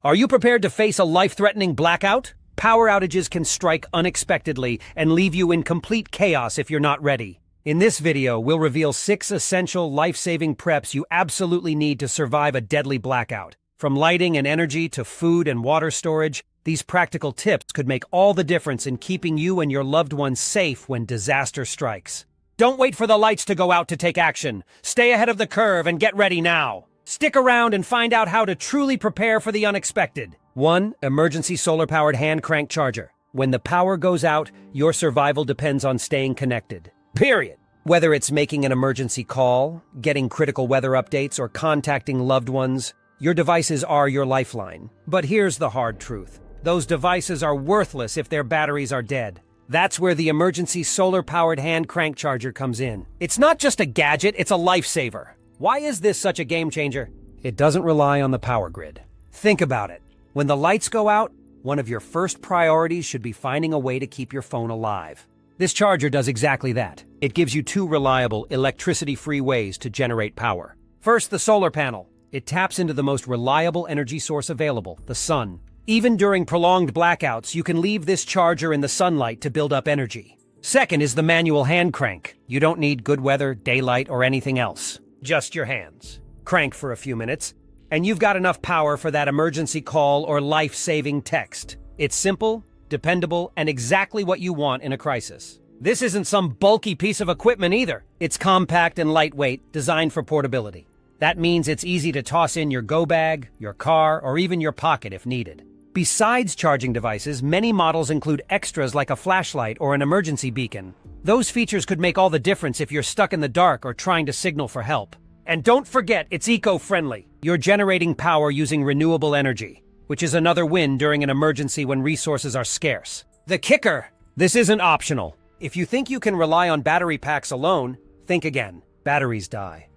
Are you prepared to face a life-threatening blackout? Power outages can strike unexpectedly and leave you in complete chaos if you're not ready. In this video, we'll reveal 6 essential life-saving preps you absolutely need to survive a deadly blackout. From lighting and energy to food and water storage, these practical tips could make all the difference in keeping you and your loved ones safe when disaster strikes. Don't wait for the lights to go out to take action. Stay ahead of the curve and get ready now. Stick around and find out how to truly prepare for the unexpected. 1. Emergency solar-powered hand crank charger. When the power goes out, your survival depends on staying connected. Period. Whether it's making an emergency call, getting critical weather updates, or contacting loved ones, your devices are your lifeline. But here's the hard truth. Those devices are worthless if their batteries are dead. That's where the emergency solar-powered hand crank charger comes in. It's not just a gadget, it's a lifesaver. Why is this such a game changer? It doesn't rely on the power grid. Think about it. When the lights go out, one of your first priorities should be finding a way to keep your phone alive. This charger does exactly that. It gives you 2 reliable, electricity-free ways to generate power. First, the solar panel. It taps into the most reliable energy source available, the sun. Even during prolonged blackouts, you can leave this charger in the sunlight to build up energy. Second is the manual hand crank. You don't need good weather, daylight, or anything else. Just your hands. Crank for a few minutes, and you've got enough power for that emergency call or life-saving text. It's simple, dependable, and exactly what you want in a crisis. This isn't some bulky piece of equipment either. It's compact and lightweight, designed for portability. That means it's easy to toss in your go bag, your car, or even your pocket if needed. Besides charging devices, many models include extras like a flashlight or an emergency beacon. Those features could make all the difference if you're stuck in the dark or trying to signal for help. And don't forget, it's eco-friendly. You're generating power using renewable energy, which is another win during an emergency when resources are scarce. The kicker! This isn't optional. If you think you can rely on battery packs alone, think again. Batteries die.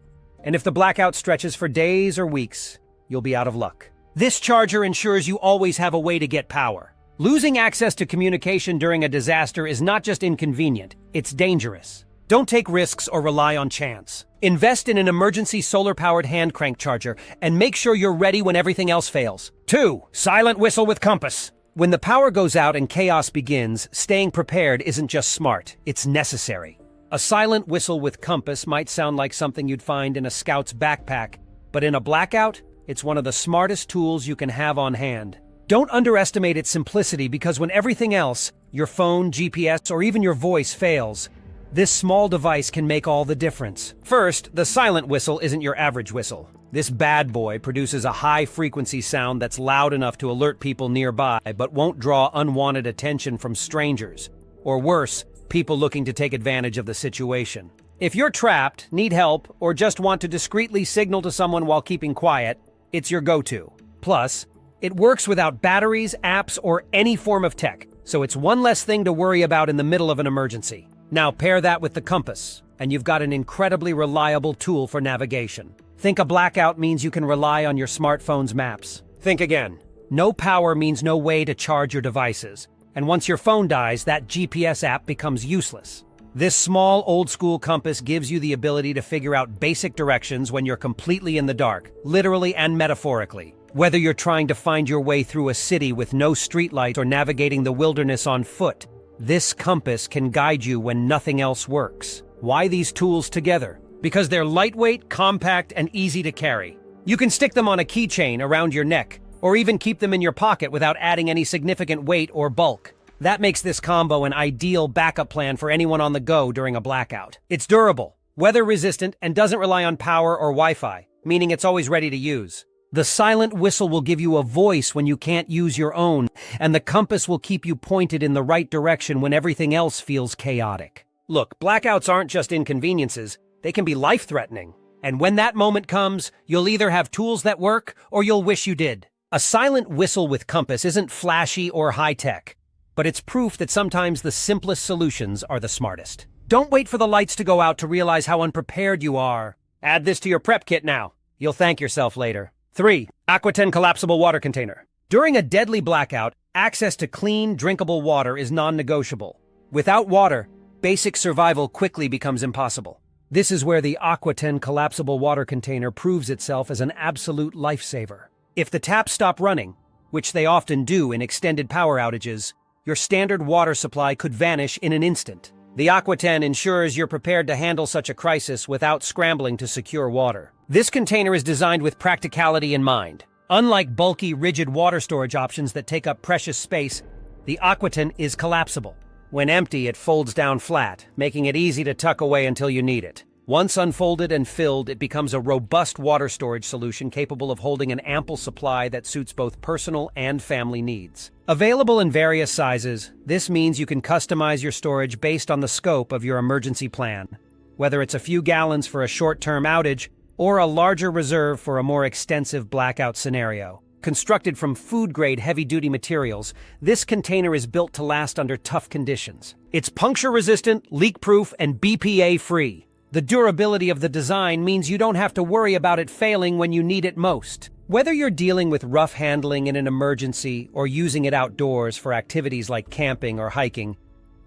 And if the blackout stretches for days or weeks, you'll be out of luck. This charger ensures you always have a way to get power. Losing access to communication during a disaster is not just inconvenient, it's dangerous. Don't take risks or rely on chance. Invest in an emergency solar-powered hand crank charger and make sure you're ready when everything else fails. 2. Silent whistle with compass. When the power goes out and chaos begins, staying prepared isn't just smart, it's necessary. A silent whistle with compass might sound like something you'd find in a scout's backpack, but in a blackout, it's one of the smartest tools you can have on hand. Don't underestimate its simplicity because when everything else, your phone, GPS, or even your voice fails, this small device can make all the difference. First, the silent whistle isn't your average whistle. This bad boy produces a high-frequency sound that's loud enough to alert people nearby but won't draw unwanted attention from strangers. Or worse, people looking to take advantage of the situation. If you're trapped, need help, or just want to discreetly signal to someone while keeping quiet, it's your go-to. Plus, it works without batteries, apps, or any form of tech, so it's one less thing to worry about in the middle of an emergency. Now pair that with the compass, and you've got an incredibly reliable tool for navigation. Think a blackout means you can rely on your smartphone's maps. Think again. No power means no way to charge your devices, and once your phone dies, that GPS app becomes useless. This small, old-school compass gives you the ability to figure out basic directions when you're completely in the dark, literally and metaphorically. Whether you're trying to find your way through a city with no streetlight or navigating the wilderness on foot, this compass can guide you when nothing else works. Why these tools together? Because they're lightweight, compact, and easy to carry. You can stick them on a keychain around your neck, or even keep them in your pocket without adding any significant weight or bulk. That makes this combo an ideal backup plan for anyone on the go during a blackout. It's durable, weather-resistant, and doesn't rely on power or Wi-Fi, meaning it's always ready to use. The silent whistle will give you a voice when you can't use your own, and the compass will keep you pointed in the right direction when everything else feels chaotic. Look, blackouts aren't just inconveniences, they can be life-threatening. And when that moment comes, you'll either have tools that work, or you'll wish you did. A silent whistle with compass isn't flashy or high-tech, but it's proof that sometimes the simplest solutions are the smartest. Don't wait for the lights to go out to realize how unprepared you are. Add this to your prep kit now. You'll thank yourself later. 3. Aqua-10 collapsible water container. During a deadly blackout, access to clean, drinkable water is non-negotiable. Without water, basic survival quickly becomes impossible. This is where the Aqua-10 collapsible water container proves itself as an absolute lifesaver. If the taps stop running, which they often do in extended power outages, your standard water supply could vanish in an instant. The Aqua10 ensures you're prepared to handle such a crisis without scrambling to secure water. This container is designed with practicality in mind. Unlike bulky, rigid water storage options that take up precious space, the Aqua10 is collapsible. When empty, it folds down flat, making it easy to tuck away until you need it. Once unfolded and filled, it becomes a robust water storage solution capable of holding an ample supply that suits both personal and family needs. Available in various sizes, this means you can customize your storage based on the scope of your emergency plan. Whether it's a few gallons for a short-term outage or a larger reserve for a more extensive blackout scenario. Constructed from food-grade heavy-duty materials, this container is built to last under tough conditions. It's puncture-resistant, leak-proof, and BPA-free. The durability of the design means you don't have to worry about it failing when you need it most. Whether you're dealing with rough handling in an emergency or using it outdoors for activities like camping or hiking,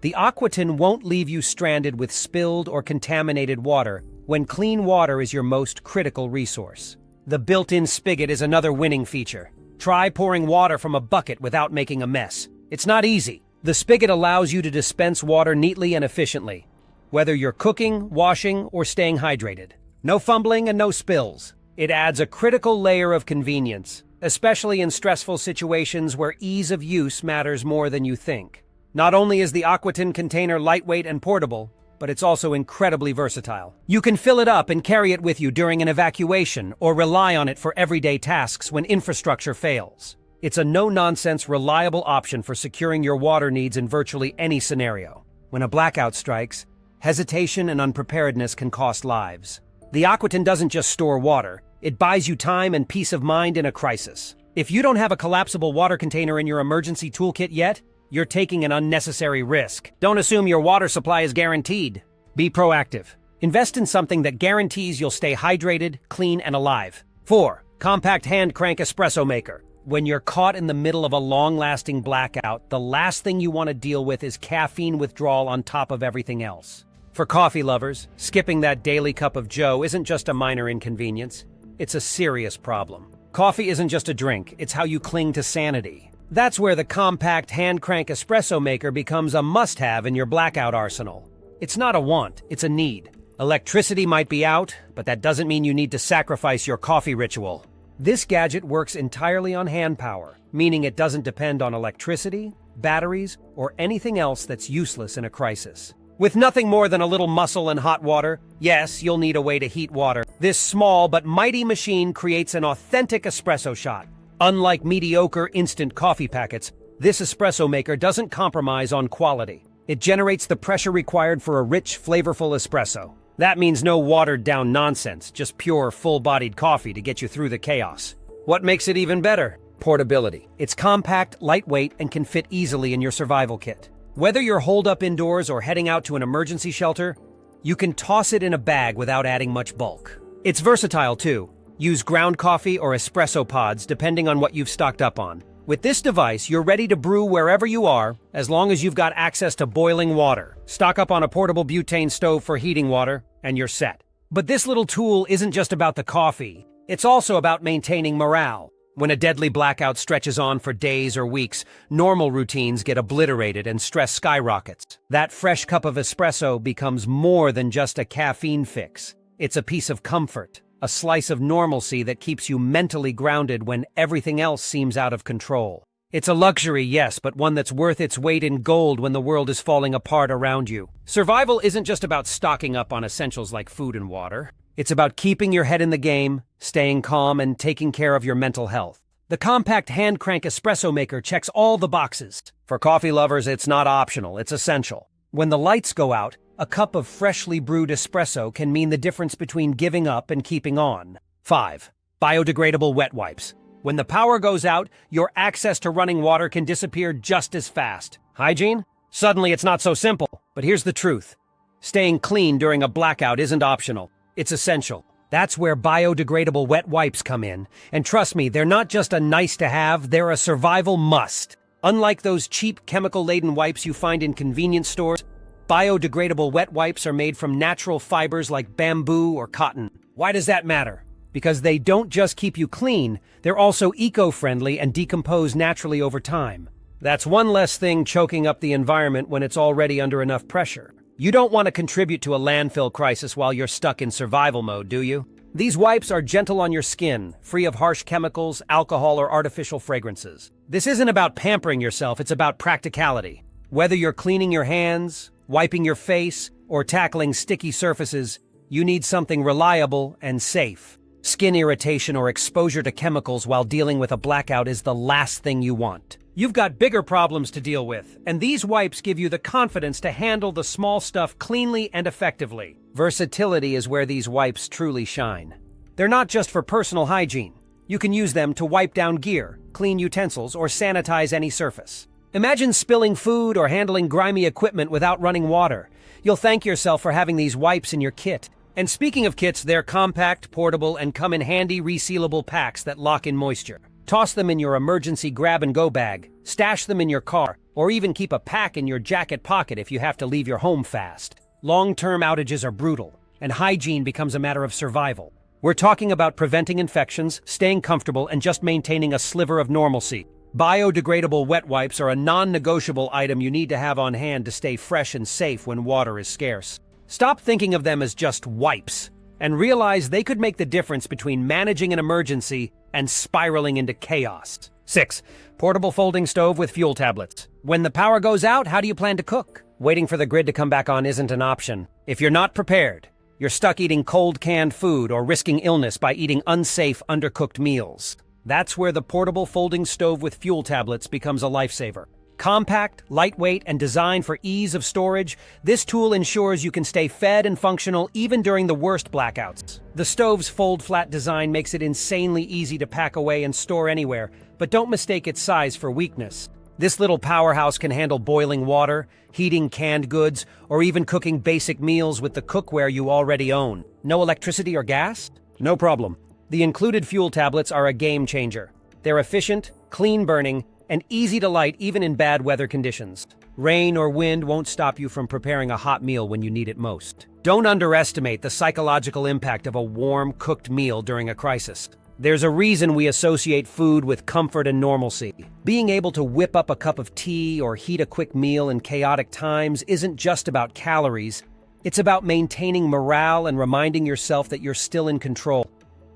the Aqua10 won't leave you stranded with spilled or contaminated water when clean water is your most critical resource. The built-in spigot is another winning feature. Try pouring water from a bucket without making a mess. It's not easy. The spigot allows you to dispense water neatly and efficiently, whether you're cooking, washing, or staying hydrated. No fumbling and no spills. It adds a critical layer of convenience, especially in stressful situations where ease of use matters more than you think. Not only is the Aqua10 container lightweight and portable, but it's also incredibly versatile. You can fill it up and carry it with you during an evacuation or rely on it for everyday tasks when infrastructure fails. It's a no-nonsense, reliable option for securing your water needs in virtually any scenario. When a blackout strikes, hesitation and unpreparedness can cost lives. The Aqua10 doesn't just store water, it buys you time and peace of mind in a crisis. If you don't have a collapsible water container in your emergency toolkit yet, you're taking an unnecessary risk. Don't assume your water supply is guaranteed. Be proactive. Invest in something that guarantees you'll stay hydrated, clean, and alive. 4. Compact hand crank espresso maker. When you're caught in the middle of a long-lasting blackout, the last thing you want to deal with is caffeine withdrawal on top of everything else. For coffee lovers, skipping that daily cup of joe isn't just a minor inconvenience, it's a serious problem. Coffee isn't just a drink, it's how you cling to sanity. That's where the compact hand crank espresso maker becomes a must-have in your blackout arsenal. It's not a want, it's a need. Electricity might be out, but that doesn't mean you need to sacrifice your coffee ritual. This gadget works entirely on hand power, meaning it doesn't depend on electricity, batteries, or anything else that's useless in a crisis. With nothing more than a little muscle and hot water, yes, you'll need a way to heat water. This small but mighty machine creates an authentic espresso shot. Unlike mediocre instant coffee packets, this espresso maker doesn't compromise on quality. It generates the pressure required for a rich, flavorful espresso. That means no watered-down nonsense, just pure, full-bodied coffee to get you through the chaos. What makes it even better? Portability. It's compact, lightweight, and can fit easily in your survival kit. Whether you're holed up indoors or heading out to an emergency shelter, you can toss it in a bag without adding much bulk. It's versatile too. Use ground coffee or espresso pods depending on what you've stocked up on. With this device, you're ready to brew wherever you are, as long as you've got access to boiling water. Stock up on a portable butane stove for heating water, and you're set. But this little tool isn't just about the coffee. It's also about maintaining morale. When a deadly blackout stretches on for days or weeks, normal routines get obliterated and stress skyrockets. That fresh cup of espresso becomes more than just a caffeine fix. It's a piece of comfort, a slice of normalcy that keeps you mentally grounded when everything else seems out of control. It's a luxury, yes, but one that's worth its weight in gold when the world is falling apart around you. Survival isn't just about stocking up on essentials like food and water. It's about keeping your head in the game, staying calm, and taking care of your mental health. The compact hand crank espresso maker checks all the boxes. For coffee lovers, it's not optional, it's essential. When the lights go out, a cup of freshly brewed espresso can mean the difference between giving up and keeping on. 5. Biodegradable wet wipes. When the power goes out, your access to running water can disappear just as fast. Hygiene? Suddenly it's not so simple. But here's the truth. Staying clean during a blackout isn't optional. It's essential. That's where biodegradable wet wipes come in. And trust me, they're not just a nice-to-have, they're a survival must. Unlike those cheap, chemical-laden wipes you find in convenience stores, biodegradable wet wipes are made from natural fibers like bamboo or cotton. Why does that matter? because they don't just keep you clean, they're also eco-friendly and decompose naturally over time. That's one less thing choking up the environment when it's already under enough pressure. You don't want to contribute to a landfill crisis while you're stuck in survival mode, do you? These wipes are gentle on your skin, free of harsh chemicals, alcohol, or artificial fragrances. This isn't about pampering yourself, it's about practicality. Whether you're cleaning your hands, wiping your face, or tackling sticky surfaces, you need something reliable and safe. Skin irritation or exposure to chemicals while dealing with a blackout is the last thing you want. You've got bigger problems to deal with, and these wipes give you the confidence to handle the small stuff cleanly and effectively. Versatility is where these wipes truly shine. They're not just for personal hygiene. You can use them to wipe down gear, clean utensils, or sanitize any surface. Imagine spilling food or handling grimy equipment without running water. You'll thank yourself for having these wipes in your kit. And speaking of kits, they're compact, portable, and come in handy resealable packs that lock in moisture. Toss them in your emergency grab-and-go bag, stash them in your car, or even keep a pack in your jacket pocket if you have to leave your home fast. Long-term outages are brutal, and hygiene becomes a matter of survival. We're talking about preventing infections, staying comfortable, and just maintaining a sliver of normalcy. Biodegradable wet wipes are a non-negotiable item you need to have on hand to stay fresh and safe when water is scarce. Stop thinking of them as just wipes, and realize they could make the difference between managing an emergency and spiraling into chaos. 6. Portable folding stove with fuel tablets. When the power goes out, how do you plan to cook? Waiting for the grid to come back on isn't an option. If you're not prepared, you're stuck eating cold canned food or risking illness by eating unsafe, undercooked meals. That's where the portable folding stove with fuel tablets becomes a lifesaver. Compact, lightweight, and designed for ease of storage, this tool ensures you can stay fed and functional even during the worst blackouts. The stove's fold-flat design makes it insanely easy to pack away and store anywhere, but don't mistake its size for weakness. This little powerhouse can handle boiling water, heating canned goods, or even cooking basic meals with the cookware you already own. No electricity or gas? No problem. The included fuel tablets are a game changer. They're efficient, clean-burning, and easy to light even in bad weather conditions. Rain or wind won't stop you from preparing a hot meal when you need it most. Don't underestimate the psychological impact of a warm, cooked meal during a crisis. There's a reason we associate food with comfort and normalcy. Being able to whip up a cup of tea or heat a quick meal in chaotic times isn't just about calories. It's about maintaining morale and reminding yourself that you're still in control,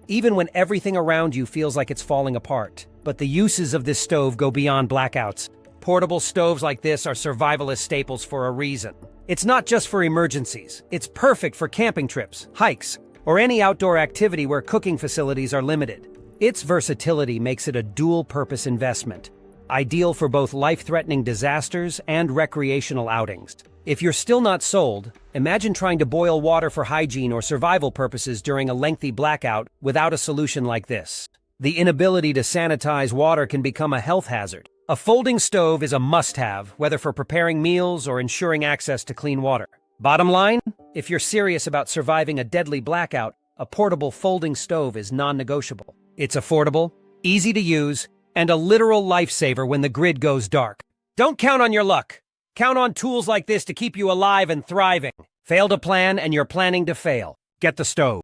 even when everything around you feels like it's falling apart. But the uses of this stove go beyond blackouts. Portable stoves like this are survivalist staples for a reason. It's not just for emergencies. It's perfect for camping trips, hikes, or any outdoor activity where cooking facilities are limited. Its versatility makes it a dual-purpose investment, ideal for both life-threatening disasters and recreational outings. If you're still not sold, imagine trying to boil water for hygiene or survival purposes during a lengthy blackout without a solution like this. The inability to sanitize water can become a health hazard. A folding stove is a must-have, whether for preparing meals or ensuring access to clean water. Bottom line, if you're serious about surviving a deadly blackout, a portable folding stove is non-negotiable. It's affordable, easy to use, and a literal lifesaver when the grid goes dark. Don't count on your luck. Count on tools like this to keep you alive and thriving. Fail to plan and you're planning to fail. Get the stove.